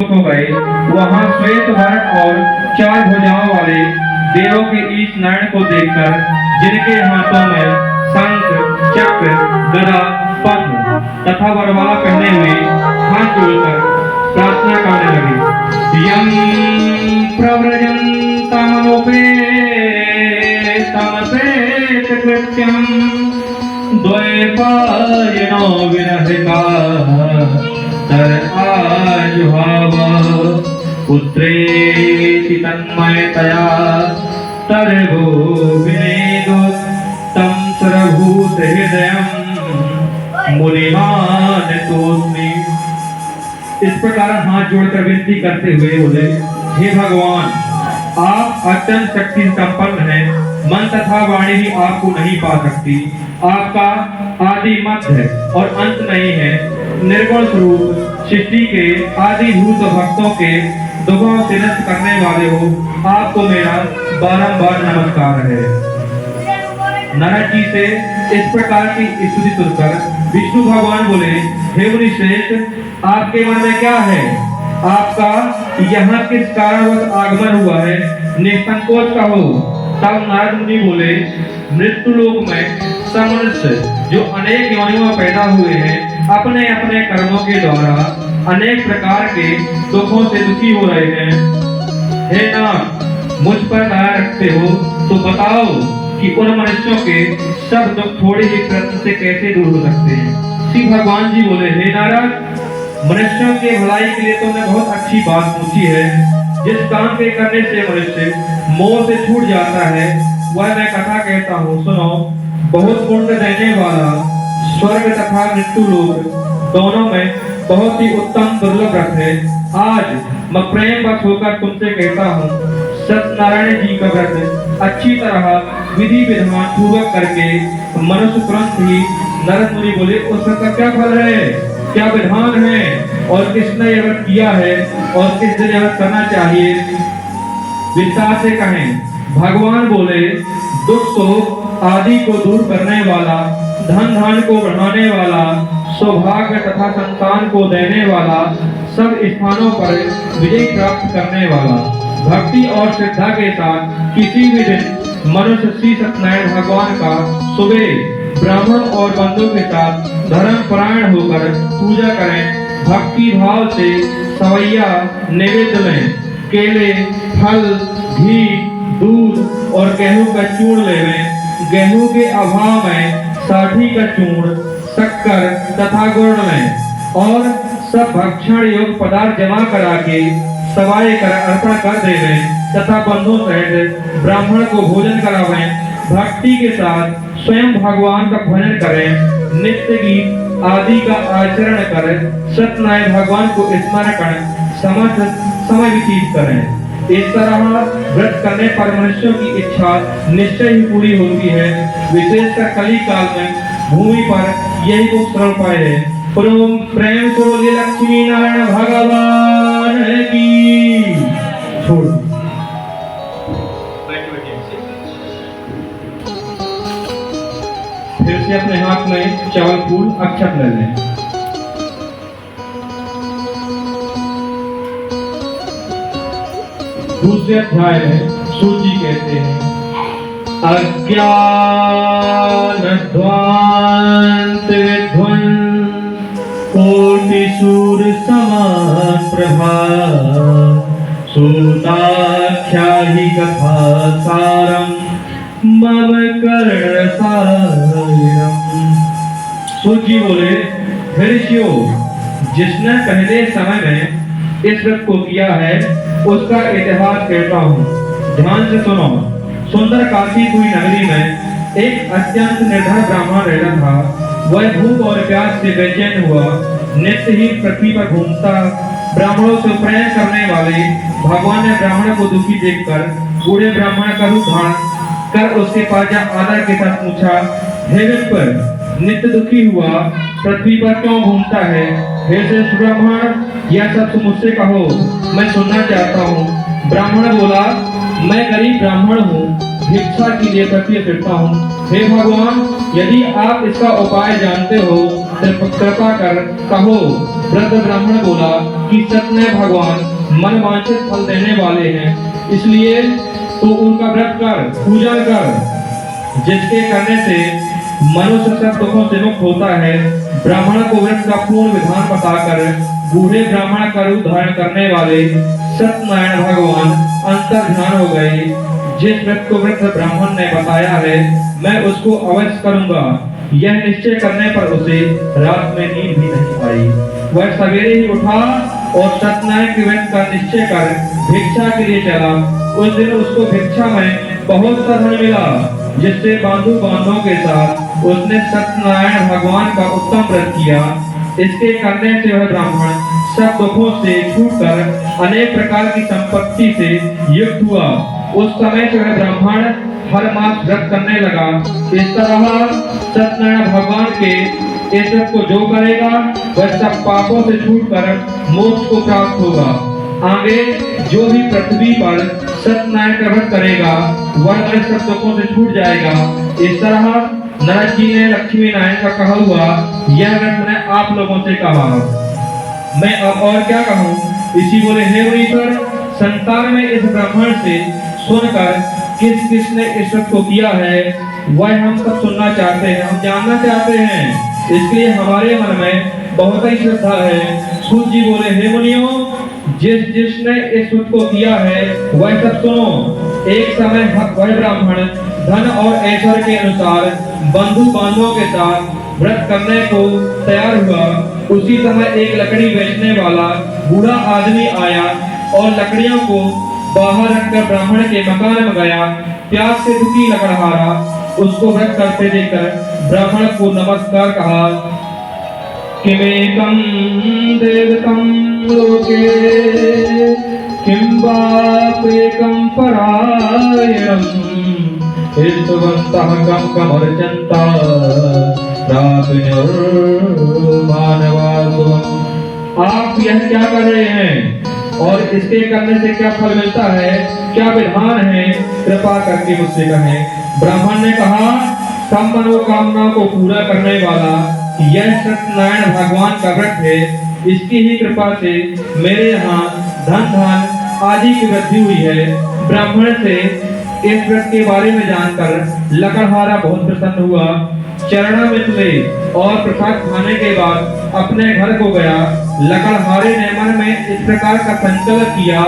हो गए। वहां श्वेत वर्ण और 4 भुजाओं वाले देवों के ईश नारायण को देखकर, जिनके हाथों में शंख, चक्र, गदा, पद्म तथा वरमाला पहने हुए, हाथ जोड़कर प्रार्थना करने लगे। यम प्रव्रजन्तमनुपेतमपेत कृत्यं द्वैपायनो विरहिता तर आजुहाव पुत्रेति तन्मयतया तरगो विनेदो तं सर्वभूत हृदयं मुनिमान तोस्मि। इस प्रकार हाथ जोड़कर विनती करते हुए बोले, हे भगवान, आप अत्यंत शक्ति संपन्न हैं, मन तथा वाणी भी आपको नहीं पा सकती। आपका आदि मध्य है और अंत नहीं है। निर्गुण स्वरूप सृष्टि के आदिभूत भक्तों के दुखों से नष्ट करने वाले हो, आपको मेरा बारंबार नमस्कार है। नारद जी से इस प्रकार की स्तुति सुनकर विष्णु भगवान बोले, हे मुनिश्रेष्ठ, आपके मन में क्या है? आपका यहाँ किस कारणवश आगमन हुआ है? निसंकोच कहो। तब नारद मुनि बोले, मृत्यु लोक में सब मनुष्य जो अनेक योनियों में पैदा हुए हैं, अपने अपने कर्मों के द्वारा अनेक प्रकार के दुखों से दुखी हो रहे हैं। हे नाथ, मुझ पर दया रखते हो तो बताओ कि उन मनुष्यों के सब दुख थोड़े ही प्रयत्न से कैसे दूर हो सकते हैं। श्री भगवान जी बोले, हे नारद, मनुष्यों के भलाई के लिए तुमने बहुत अच्छी बात पूछी है। जिस काम के करने से मनुष्य मोह से छूट जाता है, वह मैं कथा कहता हूँ, सुनो। बहुत पुण्य देने वाला स्वर्ग तथा मृत्यु लोक दोनों में बहुत ही उत्तम दुर्लभ रथ है। आज मैं प्रेम वश होकर तुमसे कहता हूँ, सत्यनारायण जी का व्रत अच्छी तरह विधि विधान पूर्वक करके मनुष्य तुरंत ही, नारद मुनि बोले, उस व्रत का क्या फल है, क्या विधान है और किसने यह व्रत किया है और किस दिन यह करना चाहिए, विस्तार से कहें। भगवान बोले, दुख शोक आदि को दूर करने वाला, धन धान को बढ़ाने वाला, सौभाग्य तथा संतान को देने वाला, सब स्थानों पर विजय प्राप्त करने वाला, भक्ति और श्रद्धा के साथ किसी भी दिन मनुष्य श्री सत्यनारायण भगवान का सुबह ब्राह्मण और बंधु के साथ धर्म परायण होकर पूजा करें। भक्ति भाव से सवैया नैवेद्य में केले, फल, घी, दूध और गेहूं का चूर्ण लेवें। गेहूं के अभाव में साठी का चूर्ण, शक्कर तथा गुड़ लें और सब भक्षण योग पदार्थ जमा करा के सवाए कर अर्पण कर देवें तथा बंधु सहित ब्राह्मण को भोजन करावें। भक्ति के साथ स्वयं भगवान का भजन करें। नित्य गीत आदि का आचरण कर सत्यनारायण भगवान को स्मरण कर समय व्यतीत करें। इस तरह व्रत करने पर मनुष्यों की इच्छा निश्चय ही पूरी होती है। विशेषकर कली काल में भूमि पर यही कुछ सरल उपाय है। प्रेम से बोलिए लक्ष्मी नारायण भगवान की। छोड़ फिर से अपने हाथ में चावल फूल अक्षत ले लें। दूसरे अध्याय में सूची कहते हैं, अज्ञान ध्वांत विध्वंस कोटि सूर समान प्रभा सूताख्या ही कथा सारम मम कर्ण सायरम। सूची बोले, ऋषियों, जिसने पहले समय में इस व्रत को किया है उसका इतिहास कहता हूँ, ध्यान से सुनो। सुंदर काशीपुरी नगरी में एक अत्यंत निर्धन ब्राह्मण रहता था। वह भूख और प्यास से बेचैन हुआ, नित्य ही पृथ्वी पर घूमता। ब्राह्मणों से प्रेम करने वाले भगवान ने ब्राह्मण को दुखी देखकर बूढ़े ब्राह्मण का रूप धारण कर उसके पास आदर के साथ पूछा, हे पर नित्य दुखी हुआ पृथ्वी पर क्यों घूमता है? हे श्रेष्ठ ब्राह्मण, यह सब मुझसे कहो, मैं सुनना चाहता हूँ। ब्राह्मण बोला, मैं गरीब ब्राह्मण हूँ, भिक्षा के लिए पृथ्वी फिरता हूँ। हे भगवान, यदि आप इसका उपाय जानते हो तो कृपा कर कहो। वृद्ध ब्राह्मण बोला कि सत्य भगवान मन वांछित फल देने वाले हैं, इसलिए तो उनका व्रत कर, पूजा कर, जिसके करने से मनुष्य सब दुखों से मुक्त होता है। ब्राह्मण को व्रत का पूर्ण विधान बताकर बूढ़े ब्राह्मण का रूप धारण करने वाले सत्यनारायण भगवान अंतर ध्यान हो गए। जिस व्रत को वृद्ध ब्राह्मण ने बताया है, मैं उसको अवश्य करूंगा, यह निश्चय करने पर उसे रात में नींद भी नहीं आई। वह सवेरे ही उठा और सत्यनारायण के व्रत का निश्चय कर भिक्षा के लिए चला। उस दिन उसको भिक्षा में बहुत सा धन मिला, जिससे बंधु बांधवों के साथ उसने सत्यनारायण भगवान का उत्तम व्रत किया। इसके करने से वह ब्राह्मण सब दुखों से छूटकर अनेक प्रकार की संपत्ति से युक्त हुआ। उस समय से वह ब्राह्मण हर मास व्रत करने लगा। इस तरह सत्यनारायण भगवान के इस व्रत को जो करेगा वह सब पापों से छूटकर मोक्ष को प्राप्त होगा। आगे जो भी पृथ्वी पर सत्यनारायण का व्रत करेगा वह सब दुखों से छूट जाएगा। इस तरह नारद जी ने लक्ष्मी नारायण का कहा हुआ यह व्रत मैंने आप लोगों से कहा, मैं अब और क्या कहूँ। इसी बोले, हे मुनीश्वर, संसार में इस ब्राह्मण से सुनकर किस किसने इस व्रत को किया है वह हम सब सुनना चाहते हैं, हम जानना चाहते हैं। इसलिए हमारे मन में बहुत ही श्रद्धा है। सूत जी बोले, हे मुनियों, जिसने इस व्रत को किया है वह सब सुनो। एक समय वह ब्राह्मण धन और ऐश्वर्य के अनुसार बंधु बांधवों के साथ व्रत करने को तैयार हुआ। उसी समय एक लकड़ी बेचने वाला बूढ़ा आदमी आया और लकड़ियों को बाहर रखकर ब्राह्मण के मकान में गया। प्यास से दुखी लकड़हारा उसको व्रत करते देखकर ब्राह्मण को नमस्कार कहा। किमेकं देवतं लोके किं वाप्येकं परायणं हितवन्तः कं कमर्चन्ता प्रापिनुर्मानवासुवम्। आप यह क्या कर रहे हैं और इसके करने से क्या फल मिलता है, क्या विधान है, कृपा करके मुझसे कहें। ब्राह्मण ने कहा, सब मनोकामना को पूरा करने वाला यह सत्यनारायण भगवान का व्रत है। इसकी ही कृपा से मेरे यहाँ धन धान आदि की वृद्धि हुई है। ब्राह्मण से इस व्रत के बारे में जानकर लकड़हारा बहुत प्रसन्न हुआ। चरणामृत और प्रसाद खाने के बाद अपने घर को गया। लकड़हारे ने मन में इस प्रकार का संकल्प किया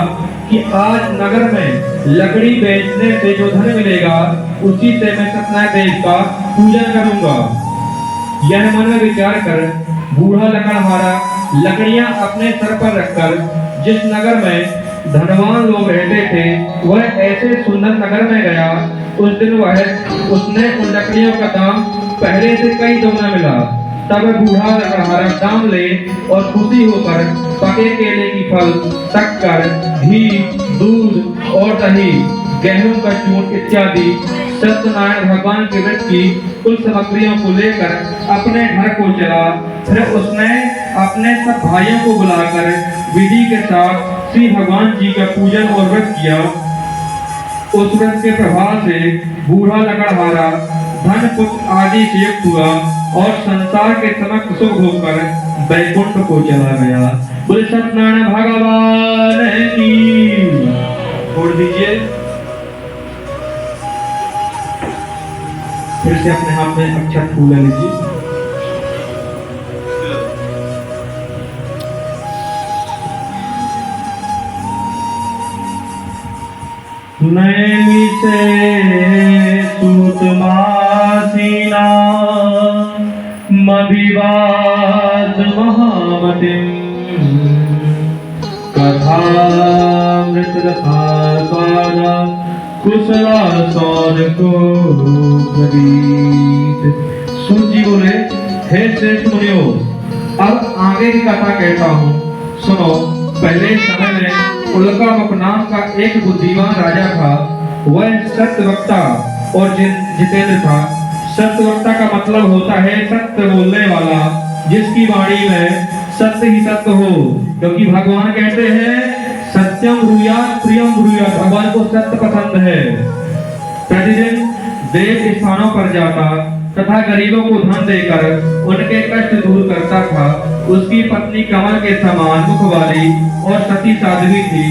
कि आज नगर में लकड़ी बेचने से जो धन मिलेगा उसी से मैं सत्यनारायण देव का पूजन करूंगा। यह मन में विचार कर बूढ़ा लकड़हारा लकड़ियां अपने सर पर रखकर जिस नगर में धनवान लोग रहते थे वह ऐसे सुंदर नगर में गया। उस दिन उसने उन लकड़ियों का दाम पहले से कई गुना मिला। तब बूढ़ा लकड़हारा दाम ले और खुशी होकर पके केले की फल, शक्कर, घी, दूध और दही, गेहूं का चूर्ण इत्यादि सत्यनारायण भगवान के व्रत की कुल सामग्रियों को लेकर अपने घर को चला। फिर उसने अपने सब भाइयों को बुलाकर विधि के साथ श्री भगवान जी का पूजन और व्रत किया। उस व्रत के प्रभाव से बूढ़ा लकड़हारा धन पुत्र आदि से युक्त हुआ और संसार के समस्त सुख होकर वैकुंठ को चला गया। बोले सत्यनारायण भगवान की। छोड़ दीजिए, फिर से अपने हाथ में अक्षत फूल ले लीजिए। नैमि से सूत मासीना मभिवाद महामतिम कथामृत रसास्वादा कुशला सौन को प्रदीप। सूजी बोले, हे श्रेष्ठ मुनियों, अब आगे की कथा कहता हूँ, सुनो। पहले समय में उल्कामुख नाम का एक बुद्धिमान राजा था। वह सत्यवक्ता और जितेंद्र था। सत्यवक्ता का मतलब होता है सत्य बोलने वाला, जिसकी वाणी में सत्य ही सत्य हो, क्योंकि भगवान कहते हैं सत्यम ब्रूयात् प्रियम ब्रूयात्। भगवान को सत्य पसंद है। प्रतिदिन देव स्थानों पर जाता तथा गरीबों को धन देकर उनके कष्ट दूर करता था। उसकी पत्नी कमल के समान मुख वाली और सती साध्वी थी।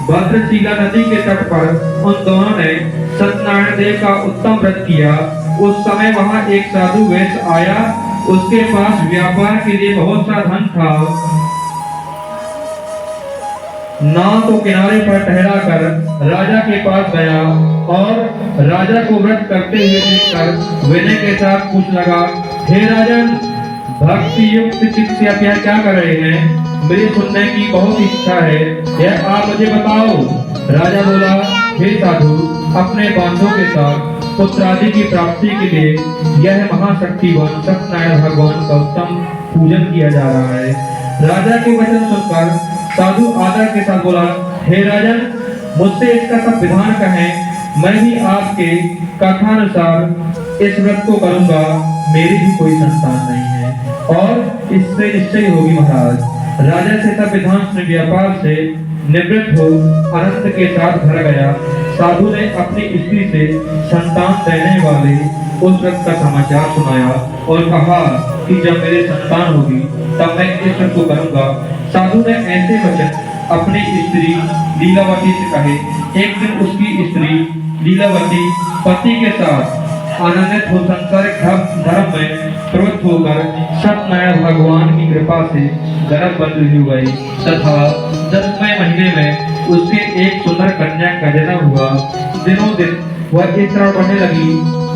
भद्रशिला नदी के तट पर उन दोनों ने सत्यनारायण देव का उत्तम व्रत किया। उस समय वहां एक साधु वैश्य आया। उसके पास व्यापार के लिए बहुत सा धन था। नाव को किनारे पर ठहरा कर राजा के पास गया और राजा को व्रत करते हुए देखकर विनय के साथ पूछ लगा, हे राजन, भक्ति युक्त चित्त से आप यह क्या कर रहे हैं? मेरी सुनने की बहुत इच्छा है, यह आप मुझे बताओ। राजा बोला, हे साधु, अपने बांधों के साथ पुत्र आदि की प्राप्ति के लिए यह महाशक्तिवान सत्यनारायण भगवान का उत्तम पूजन किया जा रहा है। राजा के वचन सुनकर साधु आदर के साथ बोला, हे राजन, मुझसे इसका सब विधान कहें, मैं भी आपके कथानुसार इस व्रत को करूंगा। मेरी भी कोई संतान नहीं है और इससे निश्चय होगी महाराज। राजा से सब विधान सुन व्यापार से निवृत्त हो अनंत के साथ घर गया। साधु ने अपनी स्त्री से संतान देने वाले उस व्रत का समाचार सुनाया और कहा कि जब मेरे संतान होगी तब मैं इस व्रत को करूंगा। साधु ने ऐसे वचन अपनी स्त्री लीलावती से कहे। एक दिन उसकी स्त्री लीलावती पति के साथ आनंदित हो संसारिक धर्म में प्रवृत्त होकर सत्यनारायण भगवान की कृपा से गर्भवती हो गई तथा 10वें महीने में उसके एक सुंदर कन्या का जन्म हुआ। दिनों दिन वह इस तरह बढ़ने लगी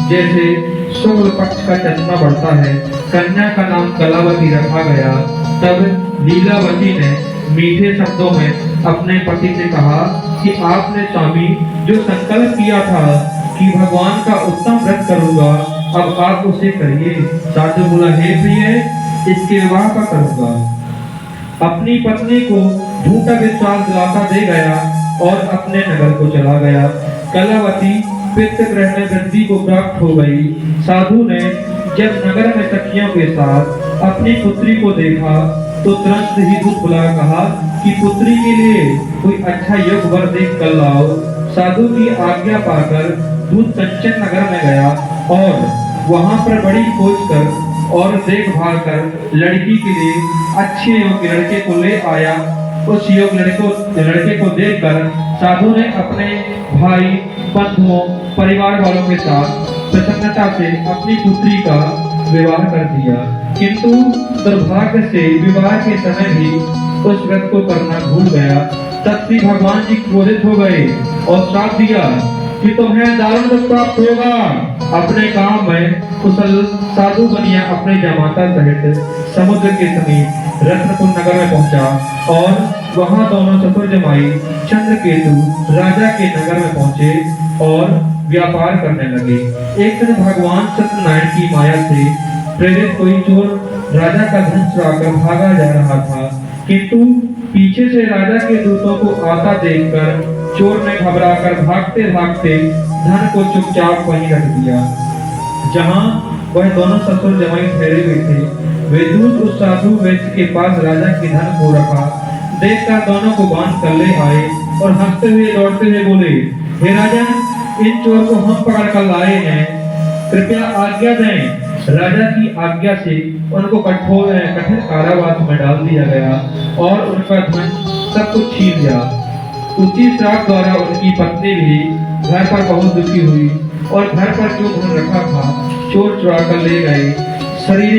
जैसे शुक्ल पक्ष का चंद्रमा बढ़ता है। कन्या का नाम कलावती रखा गया। तब लीलावती ने मीठे शब्दों में अपने पति से कहा कि आपने स्वामी जो संकल्प किया था कि भगवान का उत्तम व्रत करूंगा, अब आप उसे करिए। साधु बोला, हे प्रिय, इसके विवाह पर करूंगा। अपनी पत्नी को झूठा विश्वास दिलासा दे गया और अपने नगर को चला गया। कलावती पितृ ग्रह में वृद्धि को प्राप्त हो गई। साधु ने जब नगर में सखियों के साथ अपनी पुत्री को देखा तो तुरंत ही दूत बुला कहा कि पुत्री के लिए कोई अच्छा योग वर देख कर लाओ। साधु की आज्ञा पाकर दूत कंचन नगर में गया और वहां पर बड़ी खोज कर और देखभाल कर लड़की के लिए अच्छे योग्य लड़के को ले आया। उस योग्य लड़के को देखकर साधु ने अपने भाई, बंधुओं, परिवार वालों के साथ प्रसन्नता से अपनी पुत्री का विवाह कर दिया। किंतु दुर्भाग्य से विवाह के समय भी उस व्रत को करना भूल गया। तब श्री भगवान जी क्रोधित हो गए और श्राप दिया कि तुम्हें दारुण दुख प्राप्त होगा। अपने गांव में कुशल साधु बनिया अपने जमाता सहित समुद्र के समीप रत्नपुर नगर में पहुंचा और वहां दोनों ससुर जमाई चंद्रकेतु राजा के नगर में पहुंचे और व्यापार करने लगे। एक दिन भगवान सत्यनारायण की माया से प्रेरित कोई चोर राजा का धन चुराकर भागा जा रहा था, किंतु पीछे से राजा के दूतों को आता देखकर चोर ने घबराकर भागते भागते धन को चुपचाप वहीं रख दिया जहां वह दोनों ससुर जमाई ठहरे हुए थे। वे दूत उस साधु वैश्य के पास राजा के धन को रखा देखकर दोनों को बांध कर ले आए और हंसते हुए दौड़ते हुए बोले, हे राजन, इन चोर को हम पकड़ कर लाए हैं, कृपया आज्ञा दें। राजा की आज्ञा से उनको कठिन कारावास में डाल दिया गया और उनका धन सब कुछ छीन लिया। उसी श्राप द्वारा उनकी पत्नी भी घर पर बहुत दुखी हुई और घर पर जो धन रखा था चोर चुरा कर ले गए। शरीर